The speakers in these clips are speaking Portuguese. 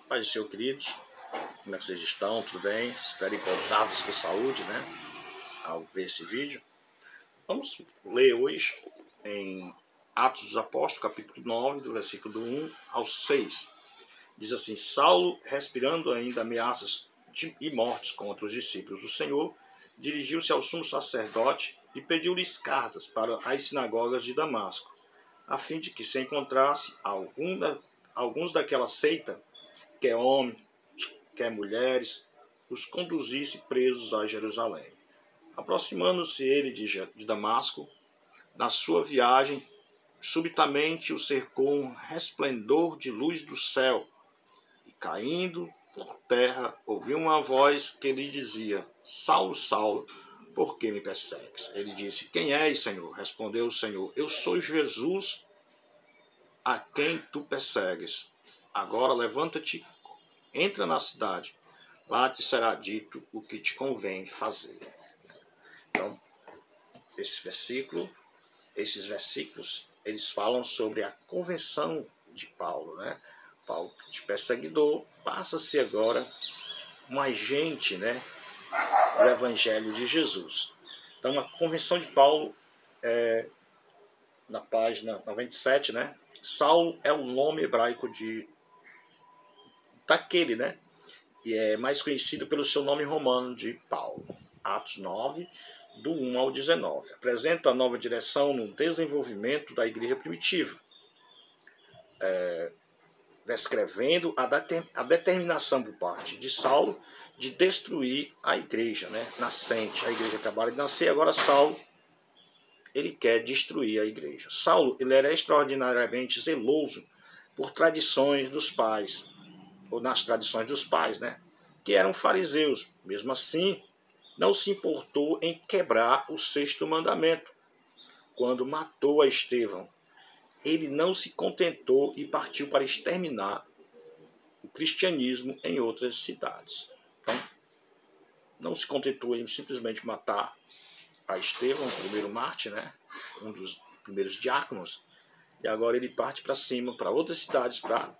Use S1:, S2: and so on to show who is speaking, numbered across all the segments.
S1: Paz do Senhor, queridos. Como é que vocês estão? Tudo bem? Espero encontrá-los com saúde, né? Ao ver esse vídeo. Vamos ler hoje em Atos dos Apóstolos, capítulo 9, do versículo 1 ao 6. Diz assim: Saulo, respirando ainda ameaças e mortes contra os discípulos do Senhor, dirigiu-se ao sumo sacerdote e pediu-lhes cartas para as sinagogas de Damasco, a fim de que se encontrasse alguns daquela seita, quer homem, quer mulheres, os conduzisse presos a Jerusalém. Aproximando-se ele de Damasco, na sua viagem, subitamente o cercou um resplendor de luz do céu, e caindo por terra, ouviu uma voz que lhe dizia: Saulo, Saulo, por que me persegues? Ele disse: Quem és, Senhor? Respondeu o Senhor: Eu sou Jesus, a quem tu persegues. Agora levanta-te, entra na cidade, lá te será dito o que te convém fazer. Então, esses versículos, eles falam sobre a conversão de Paulo, né? Paulo, de perseguidor, passa-se agora um agente, né, do Evangelho de Jesus. Então, a conversão de Paulo, na página 97, né? Saulo é o nome hebraico daquele, né? E é mais conhecido pelo seu nome romano de Paulo. Atos 9, do 1 ao 19. Apresenta a nova direção no desenvolvimento da igreja primitiva, descrevendo a determinação por parte de Saulo de destruir a igreja, né, nascente. A igreja acabara de nascer, agora Saulo, ele quer destruir a igreja. Saulo, ele era extraordinariamente zeloso por tradições dos pais, ou nas tradições dos pais, né, que eram fariseus. Mesmo assim, não se importou em quebrar o sexto mandamento. Quando matou a Estevão, ele não se contentou e partiu para exterminar o cristianismo em outras cidades. Então, não se contentou em simplesmente matar a Estevão, o primeiro mártir, né? Um dos primeiros diáconos, e agora ele parte para cima, para outras cidades, para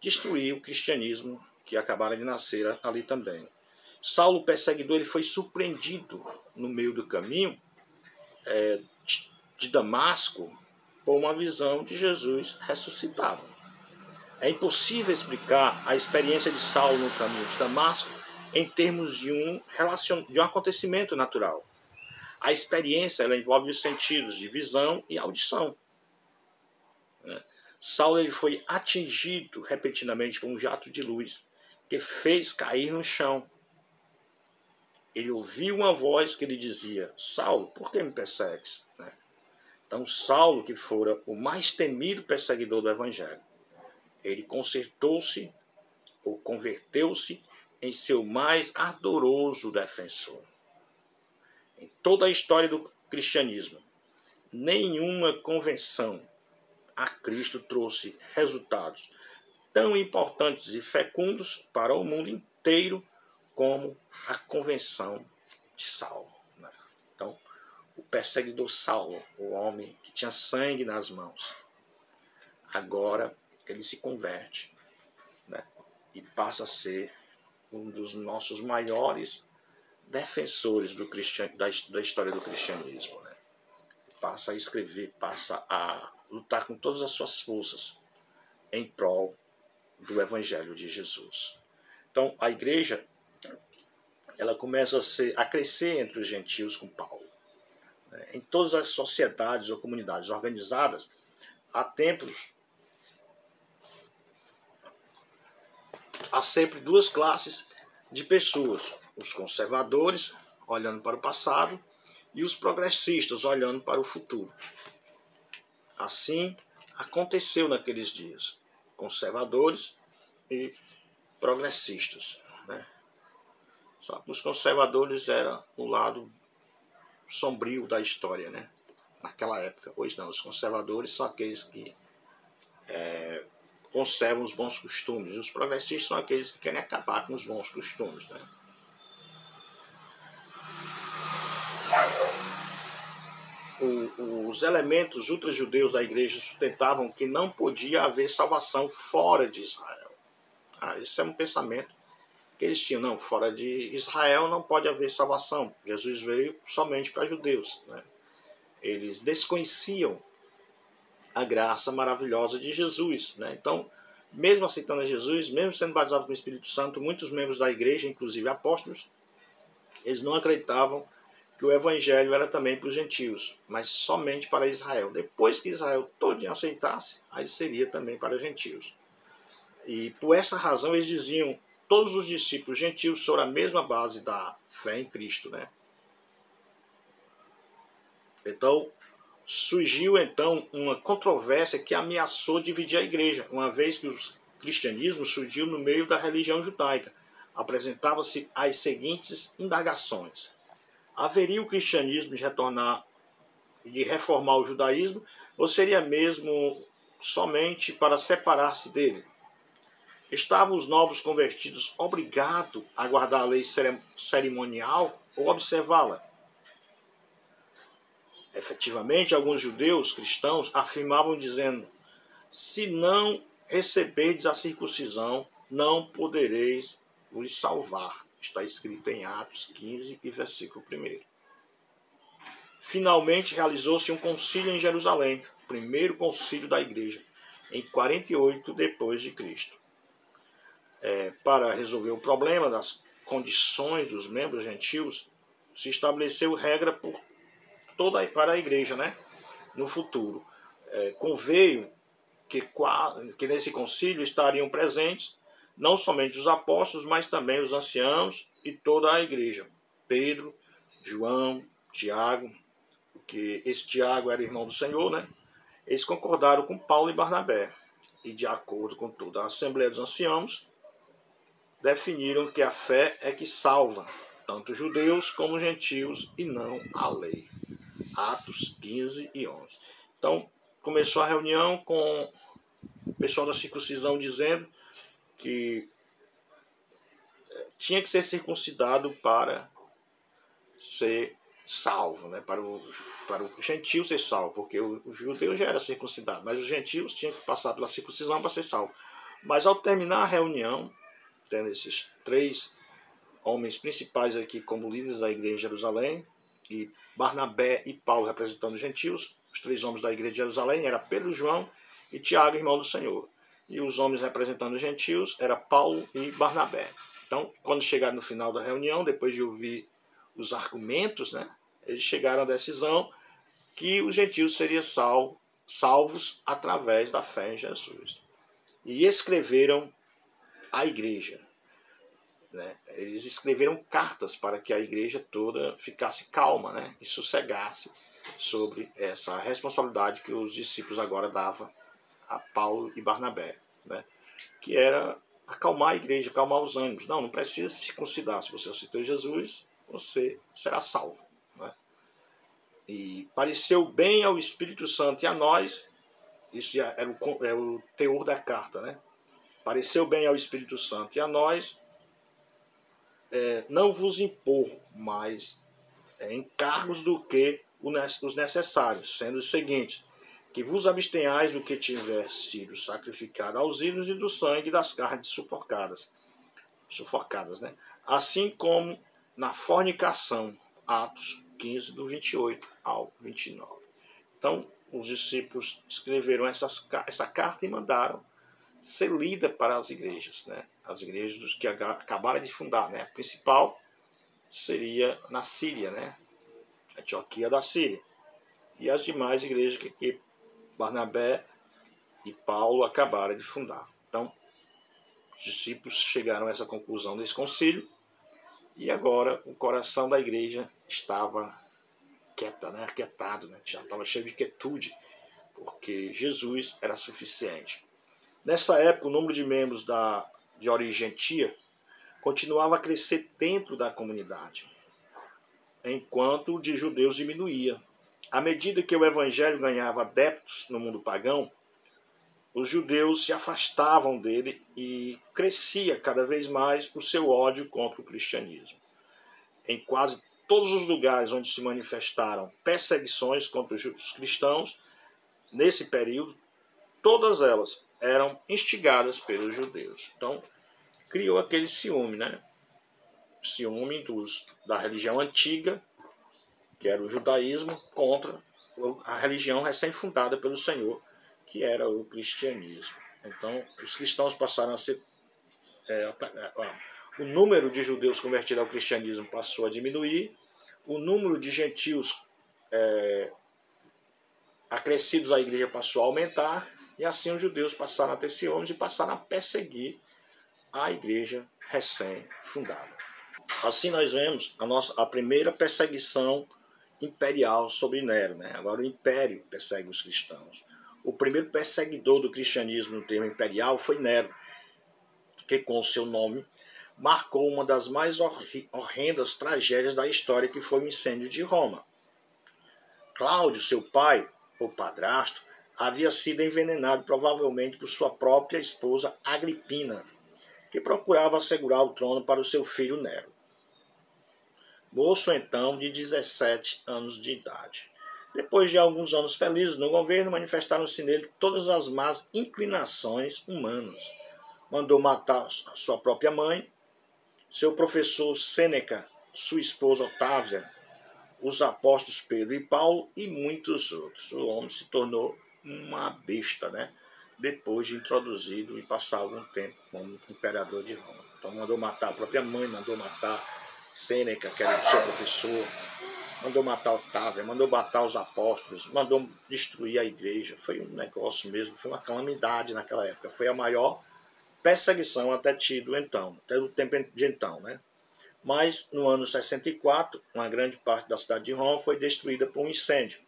S1: destruir o cristianismo que acabara de nascer ali também. Saulo, perseguidor, ele foi surpreendido no meio do caminho de Damasco por uma visão de Jesus ressuscitado. É impossível explicar a experiência de Saulo no caminho de Damasco em termos de um acontecimento natural. A experiência, ela envolve os sentidos de visão e audição. Saulo, ele foi atingido repentinamente por um jato de luz que fez cair no chão. Ele ouviu uma voz que lhe dizia: Saulo, por que me persegues? Então, Saulo, que fora o mais temido perseguidor do Evangelho, ele converteu-se em seu mais ardoroso defensor. Em toda a história do cristianismo, nenhuma conversão a Cristo trouxe resultados tão importantes e fecundos para o mundo inteiro como a conversão de Saulo. Então, o perseguidor Saulo, o homem que tinha sangue nas mãos, agora ele se converte, né, e passa a ser um dos nossos maiores defensores da história do cristianismo. Né? Passa a escrever, passa a lutar com todas as suas forças em prol do Evangelho de Jesus. Então, a igreja, ela começa a crescer entre os gentios com Paulo. Em todas as sociedades ou comunidades organizadas, há sempre duas classes de pessoas: os conservadores, olhando para o passado, e os progressistas, olhando para o futuro. Assim aconteceu naqueles dias: conservadores e progressistas. Né? Só que os conservadores eram o lado sombrio da história, né? Naquela época. Hoje não, os conservadores são aqueles que conservam os bons costumes, e os progressistas são aqueles que querem acabar com os bons costumes. Né? Os elementos ultrajudeus da igreja sustentavam que não podia haver salvação fora de Israel. Esse é um pensamento que eles tinham. Não, fora de Israel não pode haver salvação. Jesus veio somente para judeus, né? Eles desconheciam a graça maravilhosa de Jesus, né? Então, mesmo aceitando a Jesus, mesmo sendo batizados com o Espírito Santo, muitos membros da igreja, inclusive apóstolos, eles não acreditavam que o evangelho era também para os gentios, mas somente para Israel. Depois que Israel todo aceitasse, aí seria também para gentios. E por essa razão eles diziam, todos os discípulos gentios sobre a mesma base da fé em Cristo, né? Então, surgiu então uma controvérsia que ameaçou dividir a igreja, uma vez que o cristianismo surgiu no meio da religião judaica. Apresentava-se as seguintes indagações: haveria o cristianismo de reformar o judaísmo, ou seria mesmo somente para separar-se dele? Estavam os novos convertidos obrigados a guardar a lei cerimonial ou observá-la? Efetivamente, alguns judeus cristãos afirmavam dizendo: se não receberdes a circuncisão, não podereis vos salvar. Está escrito em Atos 15 e versículo 1. Finalmente realizou-se um concílio em Jerusalém, o primeiro concílio da igreja, em 48 depois de Cristo. Para resolver o problema das condições dos membros gentios, se estabeleceu regra para a igreja, né? No futuro. Conveio que nesse concílio estariam presentes não somente os apóstolos, mas também os anciãos e toda a igreja. Pedro, João, Tiago, porque esse Tiago era irmão do Senhor, né? Eles concordaram com Paulo e Barnabé e, de acordo com toda a Assembleia dos Anciãos, definiram que a fé é que salva tanto judeus como gentios e não a lei. Atos 15 e 11. Então, começou a reunião com o pessoal da circuncisão dizendo que tinha que ser circuncidado para ser salvo, né? Para o gentio ser salvo, porque o judeu já era circuncidado, mas os gentios tinham que passar pela circuncisão para ser salvo. Mas ao terminar a reunião, tendo esses 3 homens principais aqui como líderes da igreja de Jerusalém, e Barnabé e Paulo representando os gentios, os 3 homens da igreja de Jerusalém era Pedro, João e Tiago, irmão do Senhor. E os homens representando os gentios era Paulo e Barnabé. Então, quando chegaram no final da reunião, depois de ouvir os argumentos, né, eles chegaram à decisão que os gentios seriam salvos através da fé em Jesus. E escreveram a igreja. Né? Eles escreveram cartas para que a igreja toda ficasse calma, né? E sossegasse sobre essa responsabilidade que os discípulos agora davam a Paulo e Barnabé, né? Que era acalmar a igreja, acalmar os ânimos. Não precisa se circuncidar. Se você aceitou Jesus, você será salvo. Né? E pareceu bem ao Espírito Santo e a nós, isso era o teor da carta, né? Pareceu bem ao Espírito Santo e a nós, não vos impor mais encargos do que os necessários, sendo os seguintes: que vos abstenhais do que tiver sido sacrificado aos ídolos e do sangue das carnes sufocadas, né? Assim como na fornicação. Atos 15, do 28 ao 29. Então, os discípulos escreveram essa carta e mandaram ser lida para as igrejas, né? As igrejas que acabaram de fundar, né? A principal seria na Síria, né? Antioquia da Síria. E as demais igrejas que Barnabé e Paulo acabaram de fundar. Então, os discípulos chegaram a essa conclusão desse concílio e agora o coração da igreja estava aquietado, né? Já estava cheio de quietude, porque Jesus era suficiente. Nessa época, o número de membros de origem gentia continuava a crescer dentro da comunidade, enquanto o de judeus diminuía. À medida que o evangelho ganhava adeptos no mundo pagão, os judeus se afastavam dele e crescia cada vez mais o seu ódio contra o cristianismo. Em quase todos os lugares onde se manifestaram perseguições contra os cristãos, nesse período, todas elas eram instigadas pelos judeus. Então, criou aquele ciúme, né? Ciúme da religião antiga, que era o judaísmo, contra a religião recém-fundada pelo Senhor, que era o cristianismo. Então, os cristãos passaram a ser... o número de judeus convertidos ao cristianismo passou a diminuir, o número de gentios acrescidos à igreja passou a aumentar, e assim os judeus passaram a ter ciúmes e passaram a perseguir a igreja recém-fundada. Assim nós vemos a primeira perseguição imperial sobre Nero, né? Agora o império persegue os cristãos. O primeiro perseguidor do cristianismo no termo imperial foi Nero, que com seu nome marcou uma das mais horrendas tragédias da história, que foi o incêndio de Roma. Cláudio, seu pai, ou padrasto, havia sido envenenado provavelmente por sua própria esposa Agripina, que procurava assegurar o trono para o seu filho Nero. Moço então de 17 anos de idade. Depois de alguns anos felizes no governo, manifestaram-se nele todas as más inclinações humanas. Mandou matar sua própria mãe, seu professor Sêneca, sua esposa Otávia, os apóstolos Pedro e Paulo e muitos outros. O homem se tornou uma besta, né? Depois de introduzido e passar algum tempo como imperador de Roma. Então mandou matar a própria mãe, mandou matar Sêneca, que era o seu professor, mandou matar Otávia, mandou matar os apóstolos, mandou destruir a igreja. Foi um negócio mesmo, foi uma calamidade naquela época. Foi a maior perseguição até tido então, até o tempo de então, né? Mas no ano 64, uma grande parte da cidade de Roma foi destruída por um incêndio.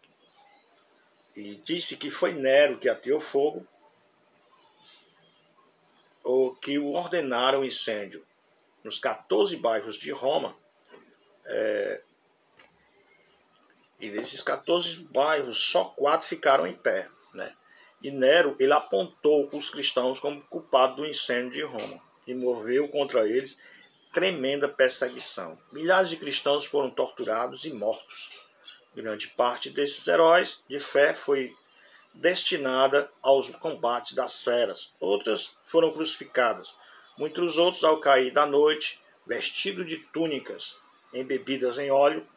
S1: E disse que foi Nero que ateou fogo, ou que o ordenaram o incêndio nos 14 bairros de Roma. E desses 14 bairros, só 4 ficaram em pé, né? E Nero, ele apontou os cristãos como culpados do incêndio de Roma e moveu contra eles tremenda perseguição. Milhares de cristãos foram torturados e mortos. Grande parte desses heróis de fé foi destinada aos combates das feras. Outras foram crucificadas. Muitos outros, ao cair da noite, vestidos de túnicas embebidas em óleo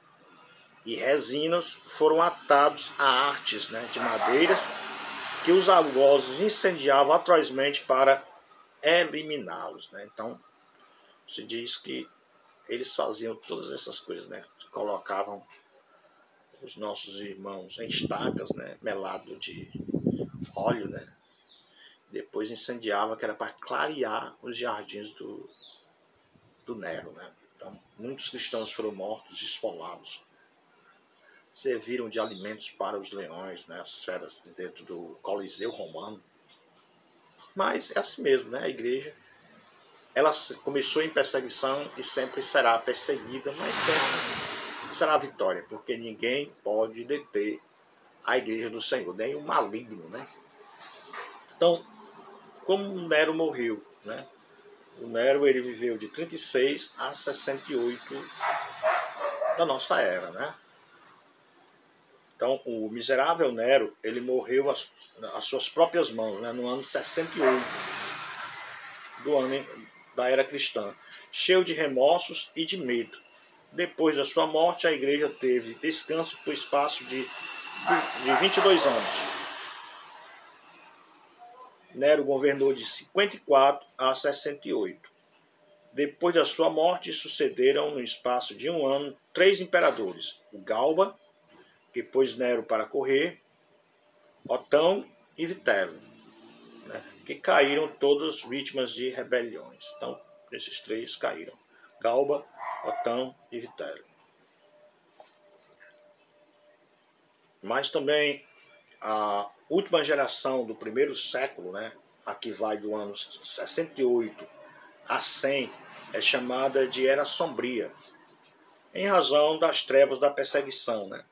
S1: e resinas, foram atados a hastes, né, de madeiras que os algozes incendiavam atrozmente para eliminá-los, né? Então, se diz que eles faziam todas essas coisas, né? Colocavam os nossos irmãos em estacas, né, melado de óleo, né? Depois incendiava, que era para clarear os jardins do Nero, né? Então, muitos cristãos foram mortos, esfolados. Serviram de alimentos para os leões, né, as feras dentro do Coliseu Romano. Mas é assim mesmo, né? A igreja, ela começou em perseguição e sempre será perseguida, mas sempre será a vitória, porque ninguém pode deter a igreja do Senhor, nem o maligno, né? Então, como Nero morreu, né? O Nero, ele viveu de 36 a 68 da nossa era, né? Então, o miserável Nero, ele morreu às suas próprias mãos, né, no ano 68 do ano da era cristã, cheio de remorsos e de medo. Depois da sua morte, a igreja teve descanso por espaço de 22 anos. Nero governou de 54 a 68. Depois da sua morte, sucederam no espaço de um ano 3 imperadores: o Galba, que pôs Nero para correr, Otão e Vitélio, né, que caíram todas vítimas de rebeliões. Então, esses 3 caíram: Galba, Otão e Vitélio. Mas também a última geração do primeiro século, né, a que vai do ano 68 a 100, é chamada de Era Sombria, em razão das trevas da perseguição, né,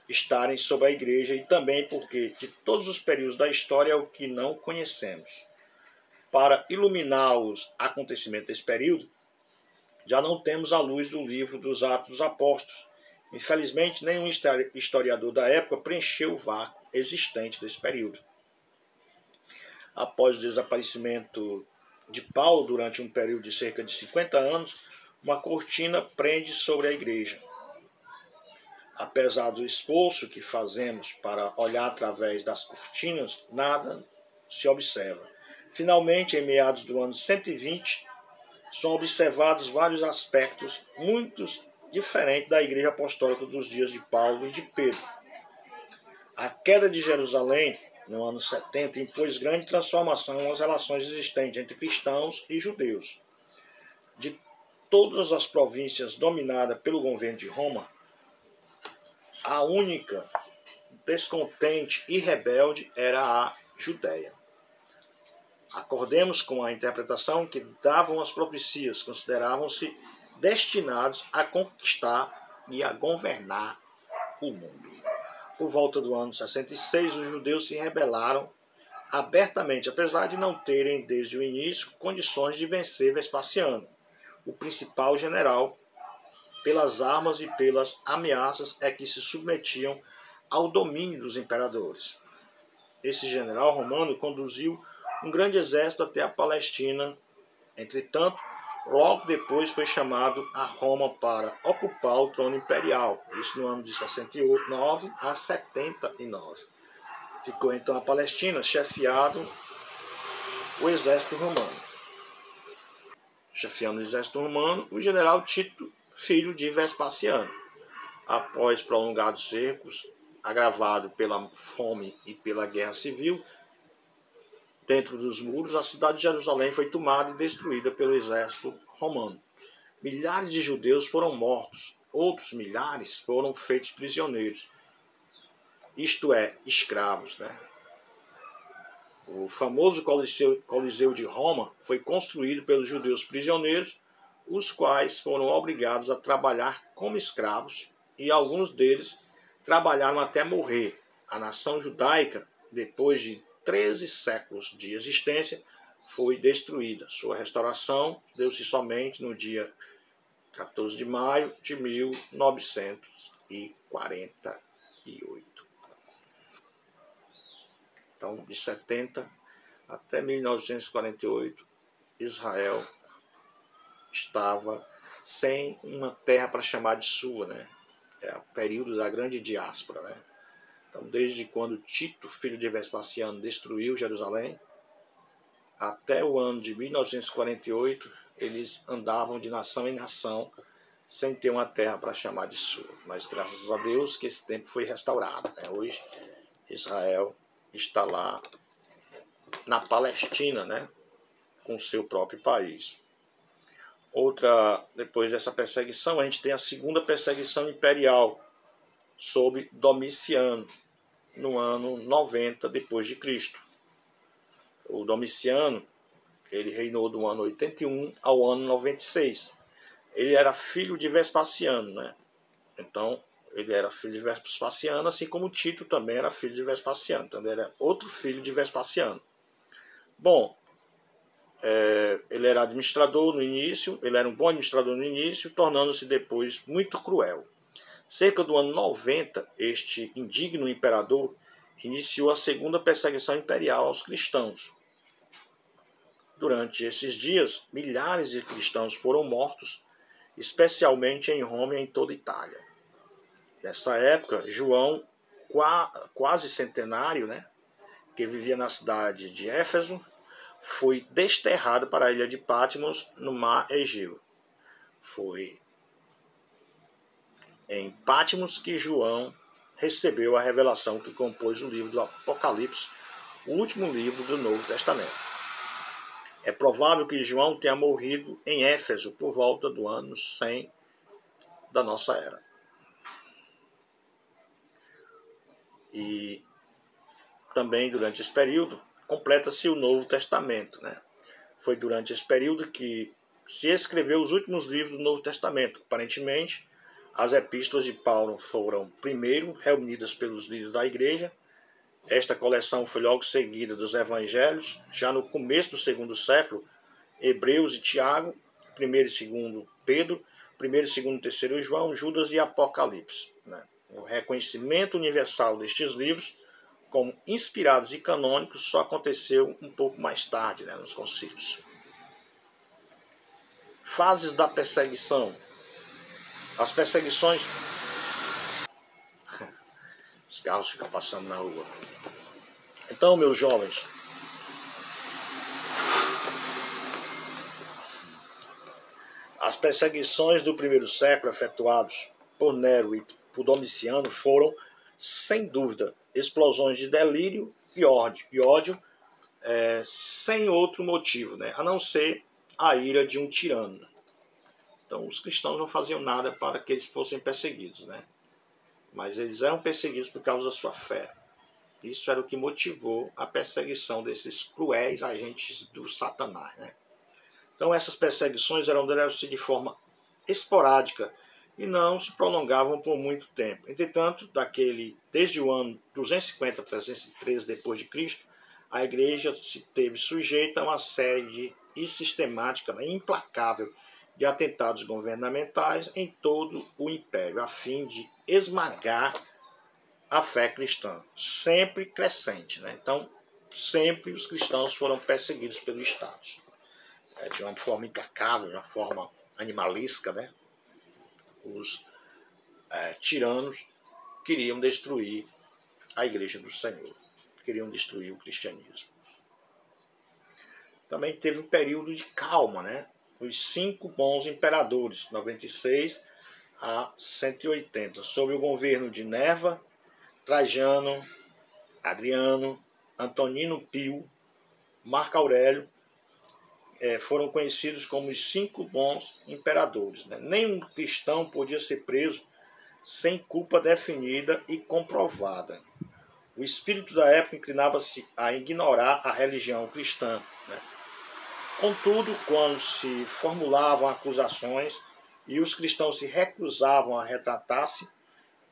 S1: estarem sobre a igreja, e também porque de todos os períodos da história é o que não conhecemos. Para iluminar os acontecimentos desse período, já não temos a luz do livro dos Atos dos Apóstolos. Infelizmente, nenhum historiador da época preencheu o vácuo existente desse período. Após o desaparecimento de Paulo, durante um período de cerca de 50 anos, uma cortina prende sobre a igreja. Apesar do esforço que fazemos para olhar através das cortinas, nada se observa. Finalmente, em meados do ano 120, são observados vários aspectos muito diferentes da Igreja Apostólica dos dias de Paulo e de Pedro. A queda de Jerusalém, no ano 70, impôs grande transformação nas relações existentes entre cristãos e judeus. De todas as províncias dominadas pelo governo de Roma, a única descontente e rebelde era a Judéia. Acordemos com a interpretação que davam as profecias, consideravam-se destinados a conquistar e a governar o mundo. Por volta do ano 66, os judeus se rebelaram abertamente, apesar de não terem, desde o início, condições de vencer Vespasiano, o principal general. Pelas armas e pelas ameaças é que se submetiam ao domínio dos imperadores. Esse general romano conduziu um grande exército até a Palestina. Entretanto, logo depois foi chamado a Roma para ocupar o trono imperial, isso no ano de 69 a 79. Ficou então a Palestina chefiado o exército romano. Chefiando o exército romano, o general Tito, filho de Vespasiano. Após prolongados cercos, agravado pela fome e pela guerra civil, dentro dos muros, a cidade de Jerusalém foi tomada e destruída pelo exército romano. Milhares de judeus foram mortos, outros milhares foram feitos prisioneiros, isto é, escravos, né? O famoso Coliseu de Roma foi construído pelos judeus prisioneiros, os quais foram obrigados a trabalhar como escravos, e alguns deles trabalharam até morrer. A nação judaica, depois de 13 séculos de existência, foi destruída. Sua restauração deu-se somente no dia 14 de maio de 1948. Então, de 70 até 1948, Israel estava sem uma terra para chamar de sua, né? É o período da grande diáspora, né? Então, desde quando Tito, filho de Vespasiano, destruiu Jerusalém, até o ano de 1948, eles andavam de nação em nação, sem ter uma terra para chamar de sua. Mas graças a Deus que esse tempo foi restaurado, né? Hoje, Israel está lá na Palestina, né? Com seu próprio país. Depois dessa perseguição, a gente tem a segunda perseguição imperial, sob Domiciano, no ano 90 depois de Cristo. O Domiciano, ele reinou do ano 81 ao ano 96. Ele era filho de Vespasiano, né? Então, ele era filho de Vespasiano, assim como Tito também era filho de Vespasiano. Então, ele era outro filho de Vespasiano. Bom, ele era administrador no início, ele era um bom administrador no início, tornando-se depois muito cruel. Cerca do ano 90, este indigno imperador iniciou a segunda perseguição imperial aos cristãos. Durante esses dias, milhares de cristãos foram mortos, especialmente em Roma e em toda a Itália. Nessa época, João, quase centenário, né, que vivia na cidade de Éfeso, foi desterrado para a ilha de Patmos, no mar Egeu. Foi em Patmos que João recebeu a revelação que compôs o livro do Apocalipse, o último livro do Novo Testamento. É provável que João tenha morrido em Éfeso por volta do ano 100 da nossa era. E também durante esse período completa-se o Novo Testamento, né? Foi durante esse período que se escreveu os últimos livros do Novo Testamento. Aparentemente, as epístolas de Paulo foram primeiro reunidas pelos líderes da igreja. Esta coleção foi logo seguida dos evangelhos, já no começo do segundo século, Hebreus e Tiago, 1º e 2º Pedro, 1º, 2º e 3º João, Judas e Apocalipse, né? O reconhecimento universal destes livros como inspirados e canônicos só aconteceu um pouco mais tarde, né, nos concílios. Fases da perseguição. As perseguições... Os carros ficam passando na rua. Então, meus jovens, as perseguições do primeiro século efetuadas por Nero e por Domiciano foram, sem dúvida, explosões de delírio e ódio sem outro motivo, né? A não ser a ira de um tirano. Então, os cristãos não faziam nada para que eles fossem perseguidos, né? Mas eles eram perseguidos por causa da sua fé. Isso era o que motivou a perseguição desses cruéis agentes do Satanás, né? Então, essas perseguições eram de forma esporádica e não se prolongavam por muito tempo. Entretanto, desde o ano 250 a 313 depois de Cristo, a igreja se teve sujeita a uma série de sistemática e implacável de atentados governamentais em todo o império, a fim de esmagar a fé cristã, sempre crescente, né? Então, sempre os cristãos foram perseguidos pelos estados. De uma forma implacável, de uma forma animalesca, né? Os tiranos queriam destruir a igreja do Senhor, queriam destruir o cristianismo. Também teve um período de calma, né? Os 5 bons imperadores, 96 a 180, sob o governo de Nerva, Trajano, Adriano, Antonino Pio, Marco Aurélio, foram conhecidos como os 5 bons imperadores, né? Nenhum cristão podia ser preso sem culpa definida e comprovada. O espírito da época inclinava-se a ignorar a religião cristã, né? Contudo, quando se formulavam acusações e os cristãos se recusavam a retratar-se,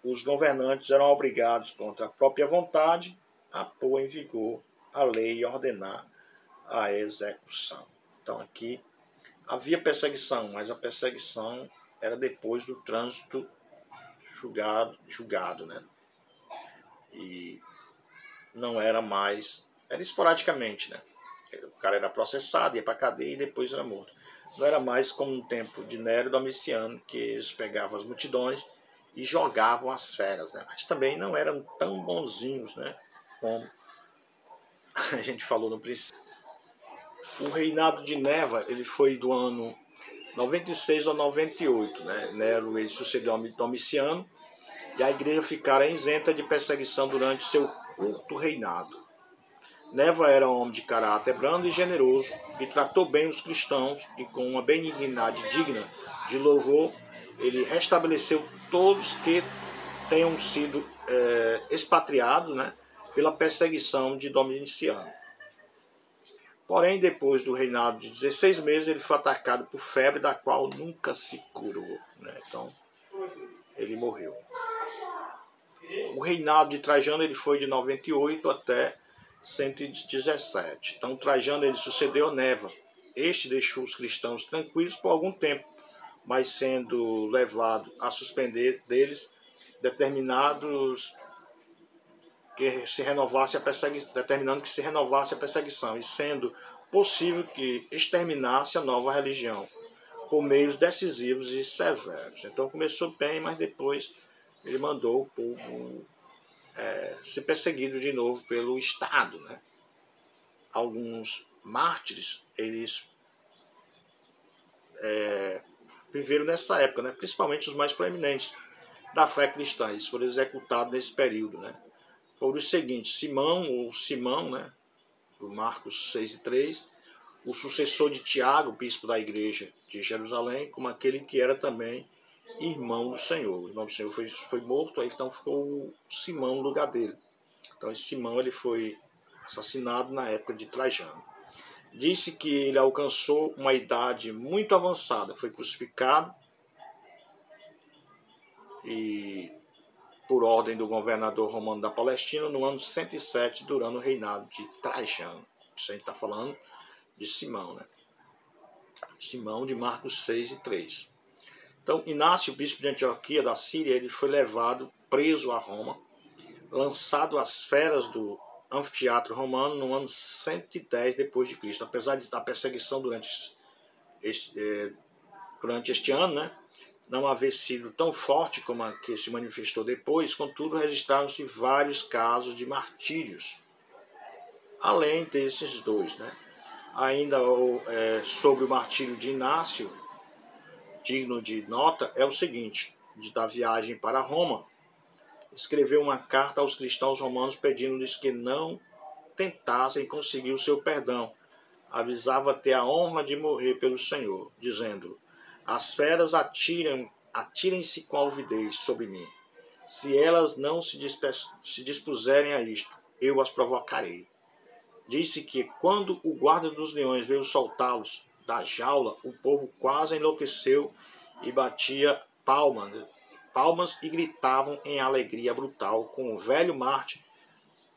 S1: os governantes eram obrigados, contra a própria vontade, a pôr em vigor a lei e ordenar a execução. Então aqui havia perseguição, mas a perseguição era depois do trânsito julgado, né? E não era mais, era esporadicamente, né? O cara era processado, ia para a cadeia e depois era morto. Não era mais como no tempo de Nero e Domiciano, que eles pegavam as multidões e jogavam as feras, né? Mas também não eram tão bonzinhos, né? Como a gente falou no princípio. O reinado de Nerva, ele foi do ano 96 a 98, né? Nero ele sucedeu a Domiciano e a igreja ficara isenta de perseguição durante seu curto reinado. Nerva era um homem de caráter brando e generoso e tratou bem os cristãos e com uma benignidade digna de louvor ele restabeleceu todos que tenham sido expatriados, né, pela perseguição de Domiciano. Porém, depois do reinado de 16 meses, ele foi atacado por febre da qual nunca se curou, né? Então, ele morreu. O reinado de Trajano ele foi de 98 até 117. Então, Trajano ele sucedeu a Nerva. Este deixou os cristãos tranquilos por algum tempo, mas sendo levado a suspender deles determinados que se renovasse a perseguição, determinando que se renovasse a perseguição e sendo possível que exterminasse a nova religião por meios decisivos e severos. Então começou bem, mas depois ele mandou o povo ser perseguido de novo pelo Estado, né? Alguns mártires eles viveram nessa época, né? Principalmente os mais proeminentes da fé cristã. Eles foram executados nesse período, né? Foram os seguintes: Simão, né? Do Marcos 6 e 3, o sucessor de Tiago, bispo da igreja de Jerusalém, como aquele que era também irmão do Senhor. O irmão do Senhor foi morto, aí então ficou o Simão no lugar dele. Então esse Simão ele foi assassinado na época de Trajano. Disse que ele alcançou uma idade muito avançada, foi crucificado e por ordem do governador romano da Palestina no ano 107, durante o reinado de Trajano. Isso a gente está falando de Simão, né? Simão de Marcos 6 e 3. Então, Inácio, bispo de Antioquia da Síria, ele foi levado preso a Roma, lançado às feras do anfiteatro romano no ano 110 depois de Cristo. Apesar da perseguição durante durante este ano, né, não haver sido tão forte como a que se manifestou depois, contudo registraram-se vários casos de martírios, além desses dois, né. Ainda sobre o martírio de Inácio, digno de nota, é o seguinte: da viagem para Roma, escreveu uma carta aos cristãos romanos pedindo-lhes que não tentassem conseguir o seu perdão. Avisava ter a honra de morrer pelo Senhor, dizendo: as feras atirem-se com alvidez sobre mim. Se elas não se dispuserem a isto, eu as provocarei. Disse que quando o guarda dos leões veio soltá-los da jaula, o povo quase enlouqueceu e batia palmas e gritavam em alegria brutal. Com o velho Marte,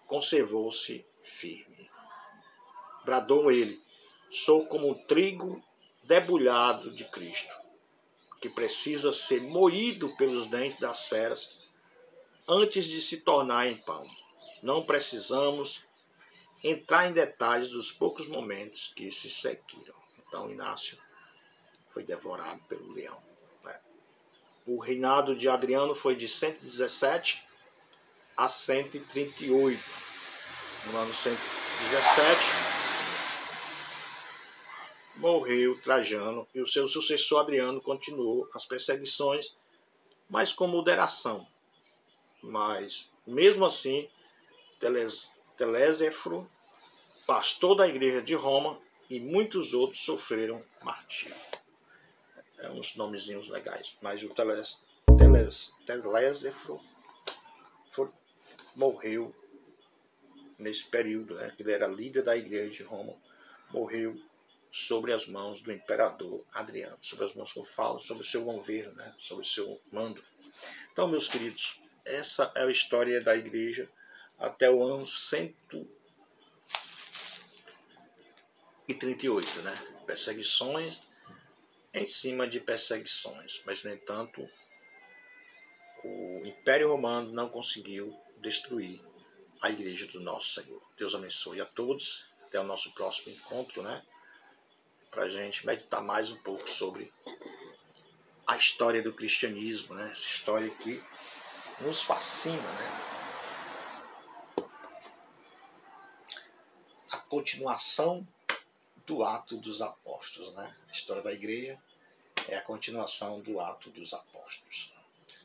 S1: conservou-se firme. Bradou ele: sou como o trigo debulhado de Cristo, que precisa ser moído pelos dentes das feras antes de se tornar em pão. Não precisamos entrar em detalhes dos poucos momentos que se seguiram. Então Inácio foi devorado pelo leão. O reinado de Adriano foi de 117 a 138. No ano 117, morreu Trajano e o seu sucessor Adriano continuou as perseguições, mas com moderação. Mas, mesmo assim, Telésforo, pastor da igreja de Roma, e muitos outros sofreram martírio. Uns nomezinhos legais, mas o Telésforo morreu nesse período, né, que ele era líder da igreja de Roma, morreu sobre as mãos do imperador Adriano, sobre as mãos que eu falo, sobre o seu governo, né, sobre o seu mando. Então, meus queridos, essa é a história da igreja até o ano 138, né? Perseguições em cima de perseguições, mas, no entanto, o Império Romano não conseguiu destruir a igreja do nosso Senhor. Deus abençoe a todos. Até o nosso próximo encontro, né? Para a gente meditar mais um pouco sobre a história do cristianismo, né? Essa história que nos fascina, né? A continuação do Ato dos Apóstolos, né? A história da igreja é a continuação do Ato dos Apóstolos.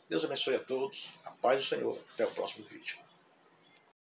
S1: Deus abençoe a todos. A paz do Senhor. Até o próximo vídeo.